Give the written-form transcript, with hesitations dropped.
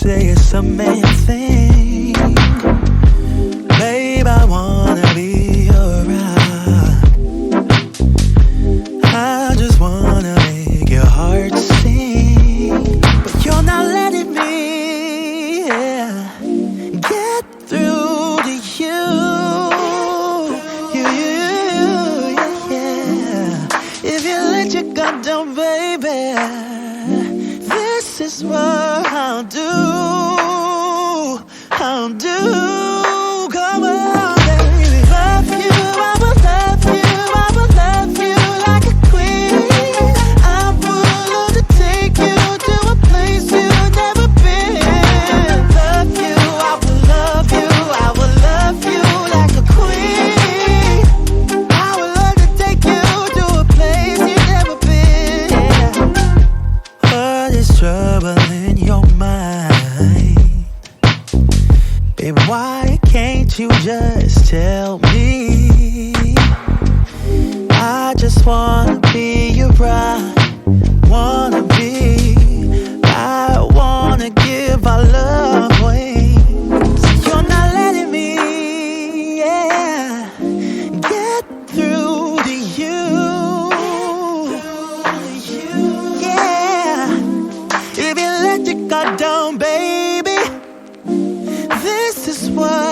say it's a man thing. Babe, I wanna be around. I just wanna make your heart sing. But you're not letting me get through to you. If you let your guard down, baby, this is what I'll do. I'll do. Come on, baby. Love you, I will love you, I will love you like a queen. I'm willing to take you to a place you've never been. Love you, I will love you, I will love you like a queen. I would love to take you to a place you've never been. What is troubling your mind? Babe, why can't you just tell me? I just wanna be your bride. Wanna be. I wanna give our love wings. You're not letting me, get through to you. Yeah. If you let your guard down, baby, this is what